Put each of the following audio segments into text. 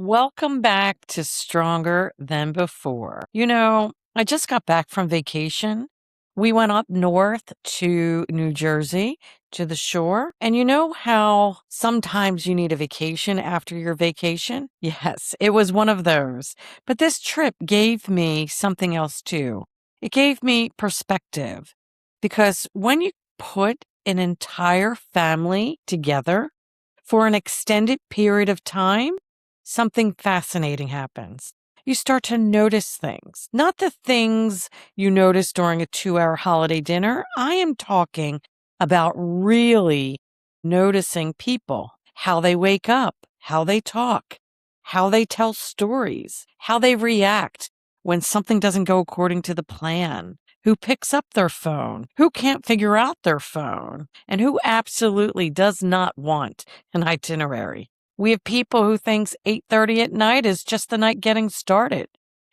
Welcome back to Stronger Than Before. I just got back from vacation. We went up north to New Jersey to the shore. And you know how sometimes you need a vacation after your vacation? Yes, it was one of those. But this trip gave me something else too. It gave me perspective because when you put an entire family together for an extended period of time, something fascinating happens. You start to notice things, not the things you notice during a 2-hour holiday dinner. I am talking about really noticing people, how they wake up, how they talk, how they tell stories, how they react when something doesn't go according to the plan, who picks up their phone, who can't figure out their phone, and who absolutely does not want an itinerary. We have people who thinks 8:30 at night is just the night getting started.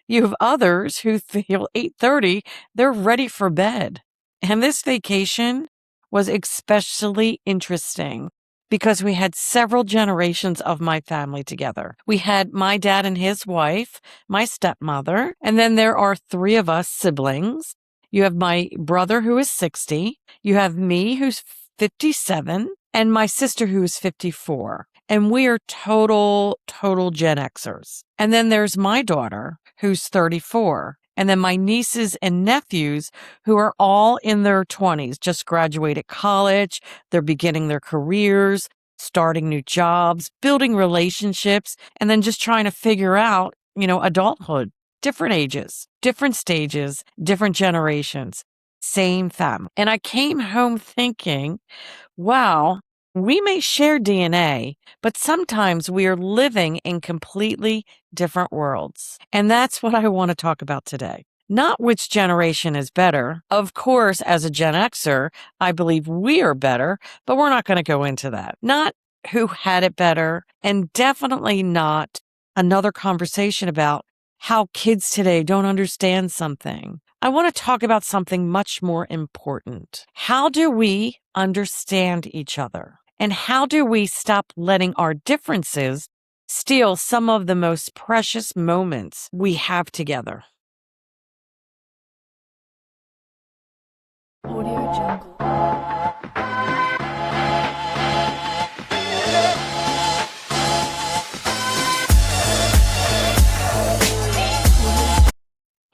You have others who feel 8:30, they're ready for bed. And this vacation was especially interesting because we had several generations of my family together. We had my dad and his wife, my stepmother, and then there are 3 of us siblings. You have my brother who is 60, you have me who's 57, and my sister who is 54. And we are total Gen Xers. And then there's my daughter who's 34. And then my nieces and nephews who are all in their 20s, just graduated college. They're beginning their careers, starting new jobs, building relationships, and then just trying to figure out, adulthood, different ages, different stages, different generations, same family. And I came home thinking, wow, we may share DNA, but sometimes we are living in completely different worlds. And that's what I want to talk about today. Not which generation is better. Of course, as a Gen Xer, I believe we are better, but we're not going to go into that. Not who had it better, and definitely not another conversation about how kids today don't understand something. I want to talk about something much more important. How do we understand each other? And how do we stop letting our differences steal some of the most precious moments we have together? Audio Jungle.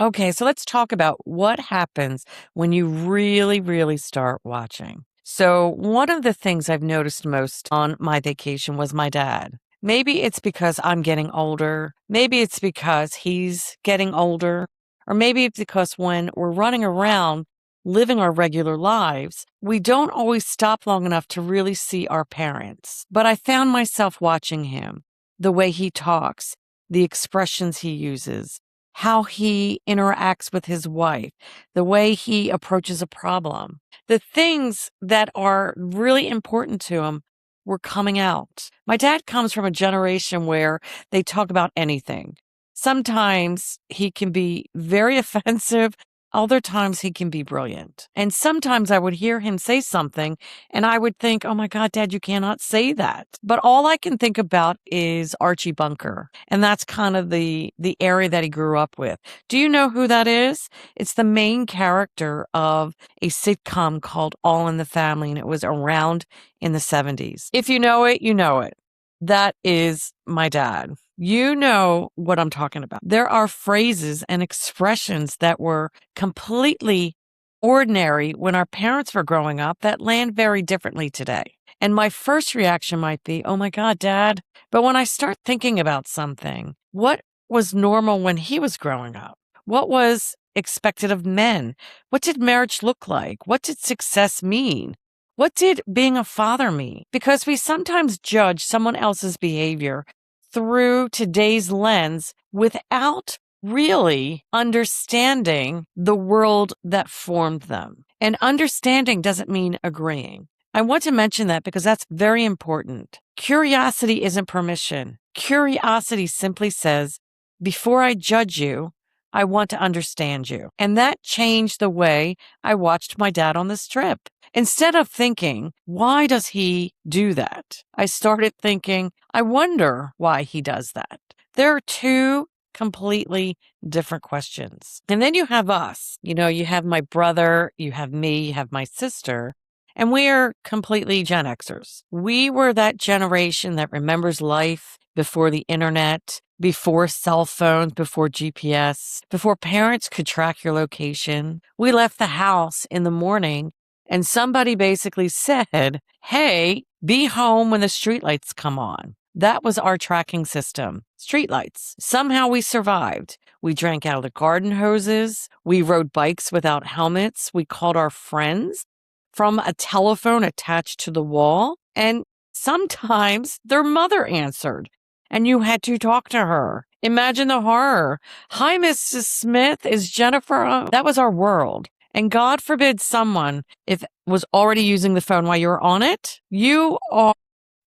Okay, so let's talk about what happens when you really start watching. So one of the things I've noticed most on my vacation was my dad. Maybe it's because I'm getting older. Maybe it's because he's getting older. Or maybe it's because when we're running around living our regular lives, we don't always stop long enough to really see our parents. But I found myself watching him, the way he talks, the expressions he uses, how he interacts with his wife, the way he approaches a problem. The things that are really important to him were coming out. My dad comes from a generation where they talk about anything. Sometimes he can be very offensive. Other times he can be brilliant. And sometimes I would hear him say something and I would think, oh my God, Dad, you cannot say that. But all I can think about is Archie Bunker. And that's kind of the area that he grew up with. Do you know who that is? It's the main character of a sitcom called All in the Family, and it was around in the 70s. If you know it, you know it. That is my dad. You know what I'm talking about. There are phrases and expressions that were completely ordinary when our parents were growing up that land very differently today. And my first reaction might be, oh my God, Dad. But when I start thinking about something, what was normal when he was growing up? What was expected of men? What did marriage look like? What did success mean? What did being a father mean? Because we sometimes judge someone else's behavior through today's lens without really understanding the world that formed them. And understanding doesn't mean agreeing. I want to mention that because that's very important. Curiosity isn't permission. Curiosity simply says, before I judge you, I want to understand you. And that changed the way I watched my dad on this trip. Instead of thinking, why does he do that? I started thinking, I wonder why he does that. There are two completely different questions. And then you have us. You have my brother, you have me, you have my sister, and we are completely Gen Xers. We were that generation that remembers life before the internet, before cell phones, before GPS, before parents could track your location. We left the house in the morning and somebody basically said, hey, be home when the streetlights come on. That was our tracking system. Streetlights. Somehow we survived. We drank out of the garden hoses. We rode bikes without helmets. We called our friends from a telephone attached to the wall. And sometimes their mother answered and you had to talk to her. Imagine the horror. Hi, Mrs. Smith. Is Jennifer? That was our world. And God forbid someone, if was already using the phone while you were on it, you are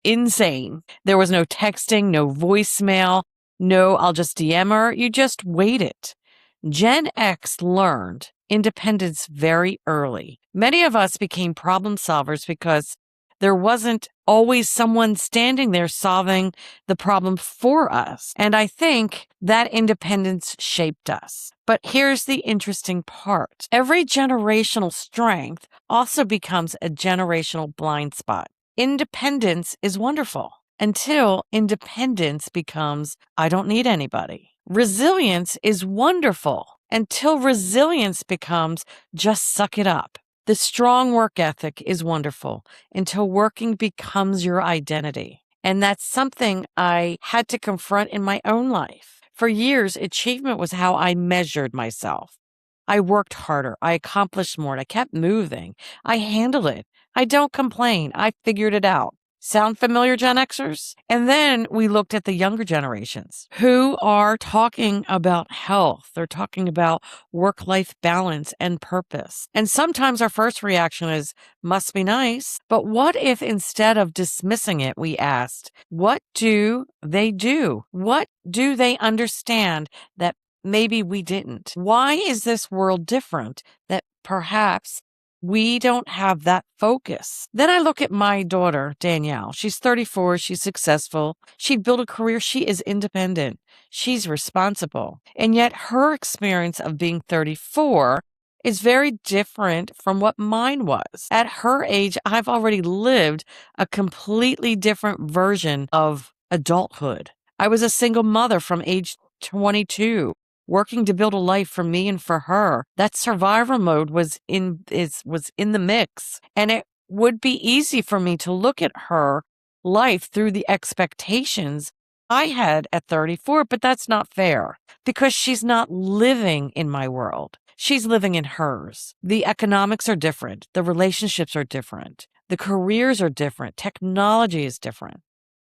insane. There was no texting, no voicemail, no I'll just DM her. You just waited. Gen X learned independence very early. Many of us became problem solvers because there wasn't always someone standing there solving the problem for us. And I think that independence shaped us. But here's the interesting part. Every generational strength also becomes a generational blind spot. Independence is wonderful until independence becomes, I don't need anybody. Resilience is wonderful until resilience becomes, just suck it up. The strong work ethic is wonderful until working becomes your identity. And that's something I had to confront in my own life. For years, achievement was how I measured myself. I worked harder. I accomplished more. And I kept moving. I handled it. I don't complain. I figured it out. Sound familiar, Gen Xers? And then we looked at the younger generations who are talking about health. They're talking about work-life balance and purpose. And sometimes our first reaction is, must be nice. But what if instead of dismissing it, we asked, what do they do? What do they understand that maybe we didn't? Why is this world different that perhaps we don't have that focus? Then I look at my daughter, Danielle. She's 34. She's successful. She built a career. She is independent. She's responsible. And yet her experience of being 34 is very different from what mine was. At her age, I've already lived a completely different version of adulthood. I was a single mother from age 22, working to build a life for me and for her. That survivor mode was in the mix. And it would be easy for me to look at her life through the expectations I had at 34, but that's not fair because she's not living in my world. She's living in hers. The economics are different. The relationships are different. The careers are different. Technology is different.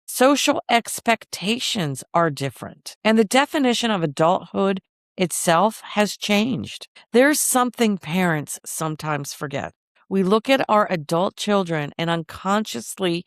Social expectations are different. And the definition of adulthood itself has changed. There's something parents sometimes forget. We look at our adult children and unconsciously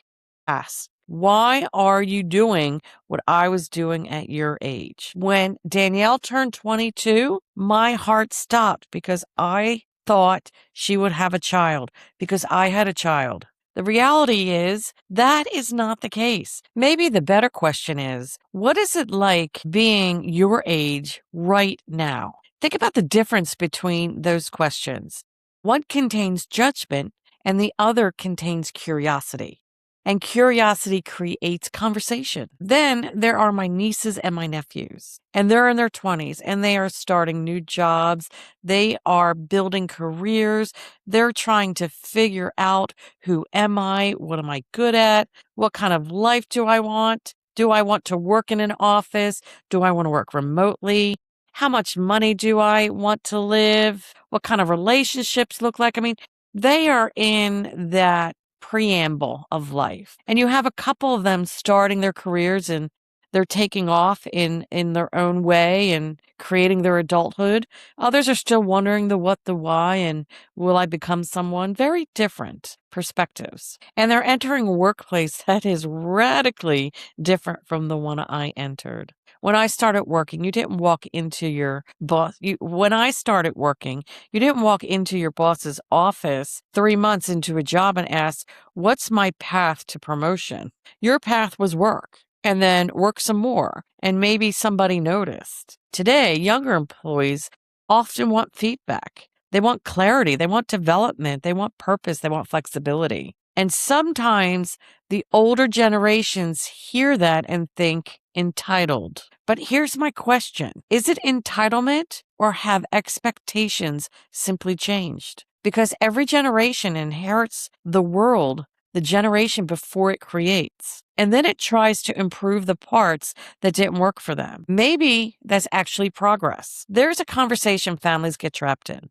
ask, why are you doing what I was doing at your age? When Danielle turned 22, my heart stopped because I thought she would have a child because I had a child. The reality is that is not the case. Maybe the better question is, what is it like being your age right now? Think about the difference between those questions. One contains judgment and the other contains curiosity. And curiosity creates conversation. Then there are my nieces and my nephews, and they're in their 20s and they are starting new jobs. They are building careers. They're trying to figure out, who am I? What am I good at? What kind of life do I want? Do I want to work in an office? Do I want to work remotely? How much money do I want to live? What kind of relationships look like? I mean, they are in that preamble of life. And you have a couple of them starting their careers and they're taking off in their own way and creating their adulthood. Others are still wondering the what, the why, and will I become someone? Very different perspectives. And they're entering a workplace that is radically different from the one I entered. When I started working, you didn't walk into your boss. When I started working, you didn't walk into your boss's office 3 months into a job and ask, what's my path to promotion? Your path was work. and then work some more, and maybe somebody noticed. Today, younger employees often want feedback. They want clarity, they want development, they want purpose, they want flexibility. And sometimes the older generations hear that and think entitled. But here's my question. Is it entitlement, or have expectations simply changed? Because every generation inherits the world the generation before it creates, and then it tries to improve the parts that didn't work for them. Maybe that's actually progress. There's a conversation families get trapped in.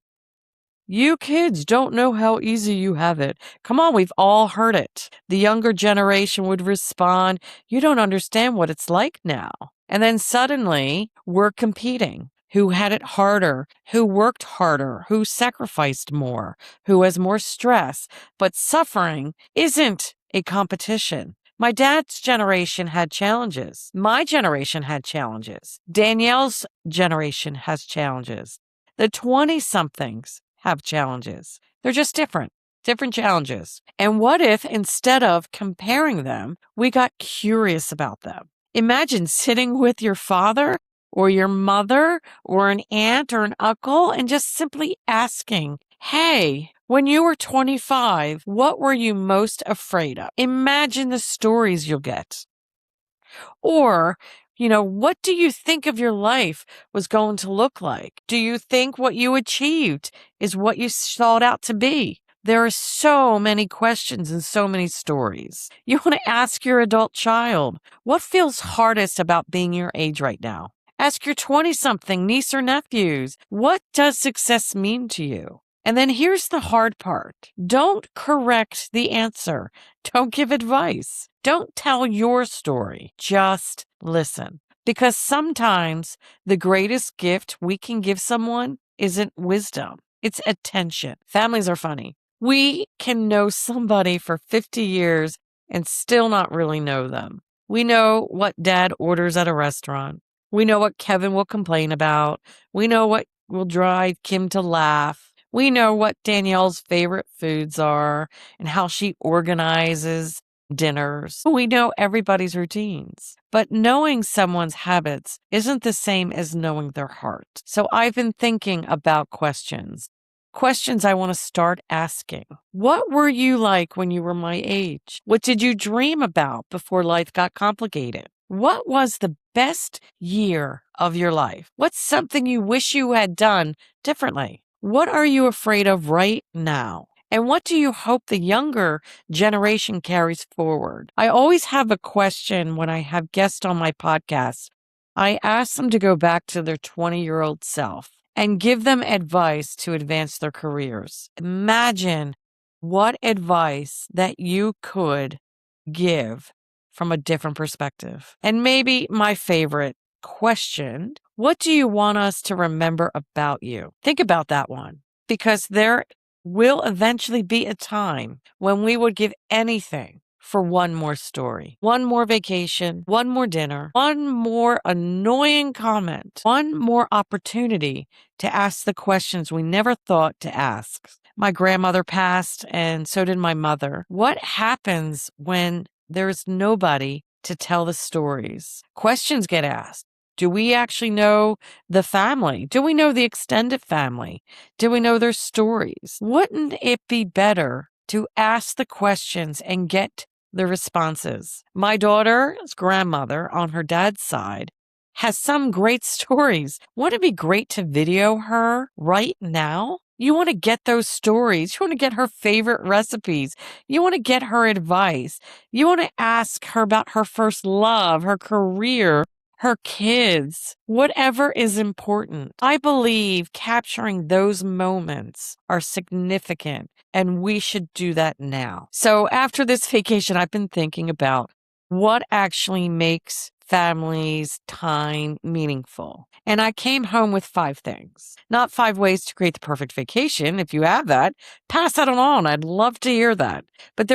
You kids don't know how easy you have it. Come on, we've all heard it. The younger generation would respond, you don't understand what it's like now. And then suddenly we're competing. Who had it harder? Who worked harder? Who sacrificed more? Who has more stress? But suffering isn't a competition. My dad's generation had challenges. My generation had challenges. Danielle's generation has challenges. The 20-somethings have challenges. They're just different challenges. And what if instead of comparing them, we got curious about them? Imagine sitting with your father or your mother or an aunt or an uncle and just simply asking, hey, when you were 25, what were you most afraid of? Imagine the stories you'll get. Or, what do you think of your life was going to look like? Do you think what you achieved is what you sought out to be? There are so many questions and so many stories. You want to ask your adult child, what feels hardest about being your age right now? Ask your 20-something niece or nephews, what does success mean to you? And then here's the hard part. Don't correct the answer. Don't give advice. Don't tell your story. Just listen. Because sometimes the greatest gift we can give someone isn't wisdom, it's attention. Families are funny. We can know somebody for 50 years and still not really know them. We know what dad orders at a restaurant. We know what Kevin will complain about. We know what will drive Kim to laugh. We know what Danielle's favorite foods are and how she organizes dinners. We know everybody's routines. But knowing someone's habits isn't the same as knowing their heart. So I've been thinking about questions. Questions I want to start asking. What were you like when you were my age? What did you dream about before life got complicated? What was the best year of your life? What's something you wish you had done differently? What are you afraid of right now? And what do you hope the younger generation carries forward? I always have a question when I have guests on my podcast. I ask them to go back to their 20-year-old self and give them advice to advance their careers. Imagine what advice that you could give from a different perspective. And maybe my favorite question, what do you want us to remember about you? Think about that one, because there will eventually be a time when we would give anything for one more story, one more vacation, one more dinner, one more annoying comment, one more opportunity to ask the questions we never thought to ask. My grandmother passed, and so did my mother. What happens when there's nobody to tell the stories? Questions get asked. Do we actually know the family? Do we know the extended family? Do we know their stories? Wouldn't it be better to ask the questions and get the responses? My daughter's grandmother on her dad's side has some great stories. Wouldn't it be great to video her right now? You want to get those stories. You want to get her favorite recipes. You want to get her advice. You want to ask her about her first love, her career, her kids, whatever is important. I believe capturing those moments are significant, and we should do that now. So after this vacation, I've been thinking about what actually makes families' time meaningful. And I came home with 5 things. Not 5 ways to create the perfect vacation. If you have that, pass that on. I'd love to hear that. But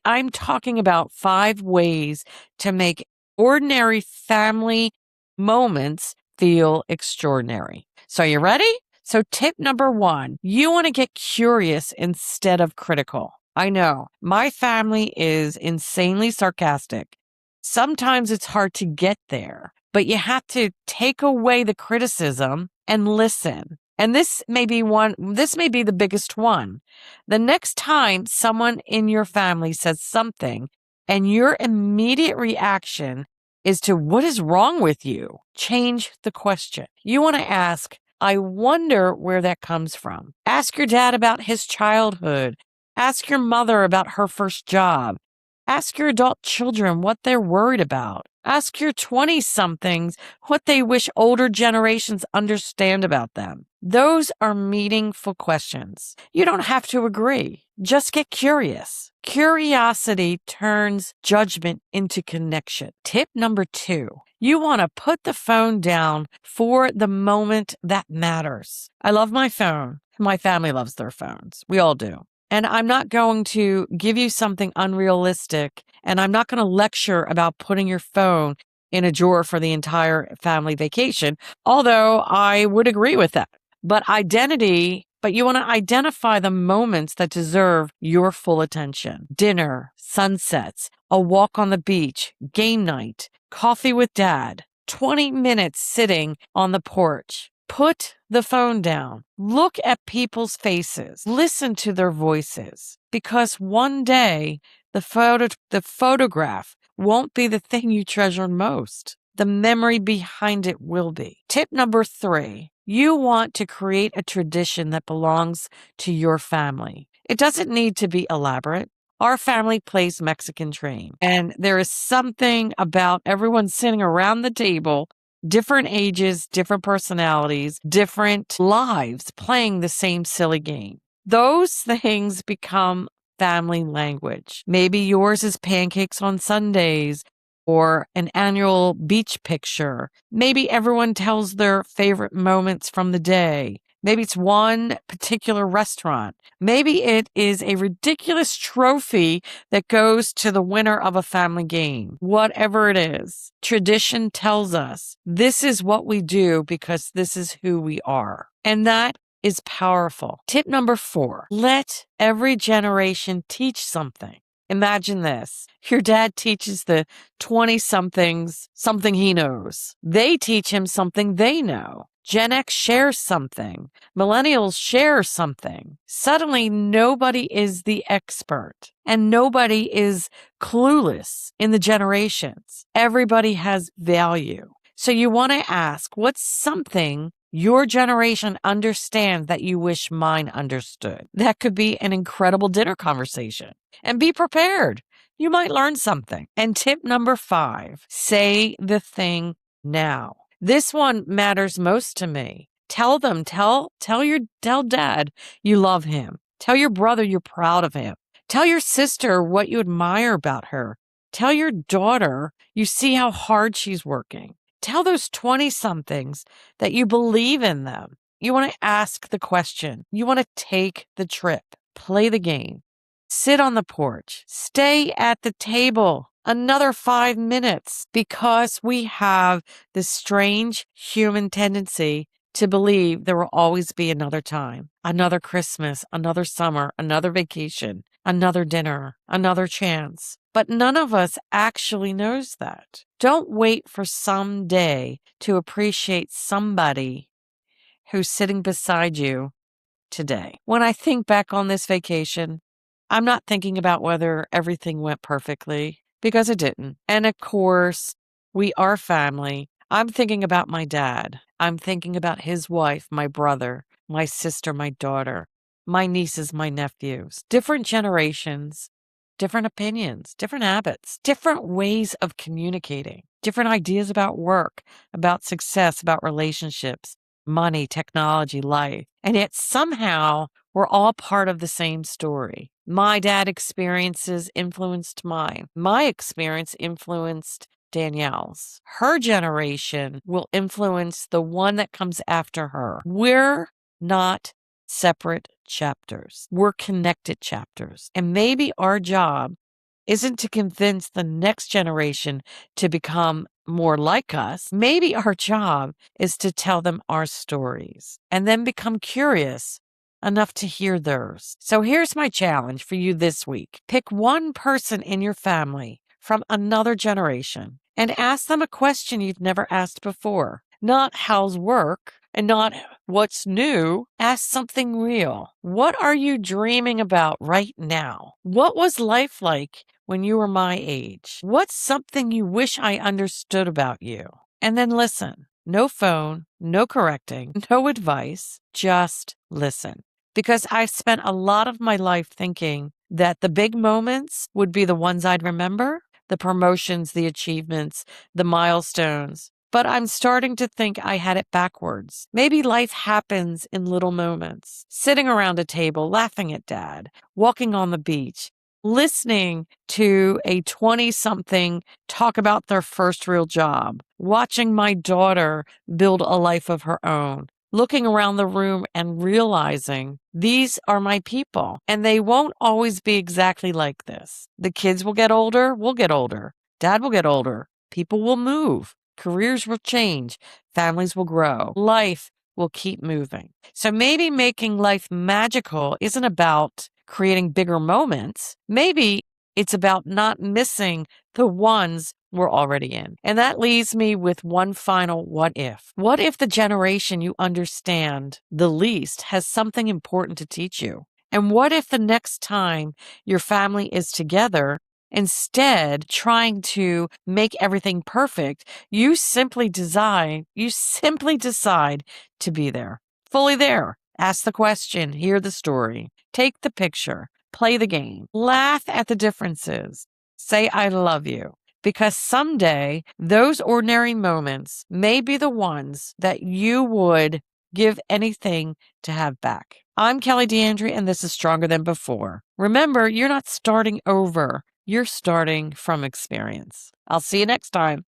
I'm talking about 5 ways to make ordinary family moments feel extraordinary. So, you ready? So, tip number 1, you want to get curious instead of critical. I know my family is insanely sarcastic. Sometimes it's hard to get there, but you have to take away the criticism and listen. And this may be the biggest one. The next time someone in your family says something and your immediate reaction is to, what is wrong with you? Change the question. You want to ask, I wonder where that comes from. Ask your dad about his childhood. Ask your mother about her first job. Ask your adult children what they're worried about. Ask your 20-somethings what they wish older generations understand about them. Those are meaningful questions. You don't have to agree. Just get curious. Curiosity turns judgment into connection. Tip number 2. You want to put the phone down for the moment that matters. I love my phone. My family loves their phones. We all do. And I'm not going to give you something unrealistic, and I'm not going to lecture about putting your phone in a drawer for the entire family vacation, although I would agree with that. But you want to identify the moments that deserve your full attention. Dinner, sunsets, a walk on the beach, game night, coffee with dad, 20 minutes sitting on the porch. Put the phone down. Look at people's faces. Listen to their voices. Because one day, the photograph won't be the thing you treasure most. The memory behind it will be. Tip number 3. You want to create a tradition that belongs to your family. It doesn't need to be elaborate. Our family plays Mexican train, and there is something about everyone sitting around the table, different ages, different personalities, different lives, playing the same silly game. Those things become family language. Maybe yours is pancakes on Sundays or an annual beach picture. Maybe everyone tells their favorite moments from the day. Maybe it's one particular restaurant. Maybe it is a ridiculous trophy that goes to the winner of a family game. Whatever it is, tradition tells us this is what we do because this is who we are. And that is powerful. Tip number 4, let every generation teach something. Imagine this. Your dad teaches the 20-somethings something he knows. They teach him something they know. Gen X shares something. Millennials share something. Suddenly, nobody is the expert and nobody is clueless in the generations. Everybody has value. So you want to ask, what's something your generation understands that you wish mine understood? That could be an incredible dinner conversation. And be prepared. You might learn something. And tip number 5, say the thing now. This one matters most to me. Tell dad you love him. Tell your brother you're proud of him. Tell your sister what you admire about her. Tell your daughter you see how hard she's working. Tell those 20-somethings that you believe in them. You want to ask the question. You want to take the trip. Play the game. Sit on the porch. Stay at the table another 5 minutes, because we have this strange human tendency to believe there will always be another time, another Christmas, another summer, another vacation, another dinner, another chance. But none of us actually knows that. Don't wait for some day to appreciate somebody who's sitting beside you today. When I think back on this vacation, I'm not thinking about whether everything went perfectly, because it didn't. And of course, we are family. I'm thinking about my dad. I'm thinking about his wife, my brother, my sister, my daughter, my nieces, my nephews. Different generations, different opinions, different habits, different ways of communicating, different ideas about work, about success, about relationships, money, technology, life. And yet somehow we're all part of the same story. My dad experiences influenced mine. My experience influenced Danielle's. Her generation will influence the one that comes after her. We're not separate chapters. We're connected chapters. And maybe our job isn't to convince the next generation to become more like us. Maybe our job is to tell them our stories and then become curious enough to hear theirs. So here's my challenge for you this week. Pick one person in your family from another generation and ask them a question you've never asked before. Not how's work and not what's new. Ask something real. What are you dreaming about right now? What was life like when you were my age? What's something you wish I understood about you? And then listen. No phone, no correcting, no advice, just listen. Because I've spent a lot of my life thinking that the big moments would be the ones I'd remember, the promotions, the achievements, the milestones. But I'm starting to think I had it backwards. Maybe life happens in little moments. Sitting around a table, laughing at dad, walking on the beach, listening to a 20-something talk about their first real job, watching my daughter build a life of her own, looking around the room and realizing these are my people and they won't always be exactly like this. The kids will get older, we'll get older, dad will get older, people will move, careers will change, families will grow, life will keep moving. So maybe making life magical isn't about creating bigger moments. Maybe it's about not missing the ones we're already in. And that leaves me with one final what if. What if the generation you understand the least has something important to teach you? And what if the next time your family is together, instead trying to make everything perfect, you simply decide to be there, fully there. Ask the question, hear the story, take the picture, play the game, laugh at the differences, say I love you. Because someday those ordinary moments may be the ones that you would give anything to have back. I'm Kelly DeAndre, and this is Stronger Than Before. Remember, you're not starting over. You're starting from experience. I'll see you next time.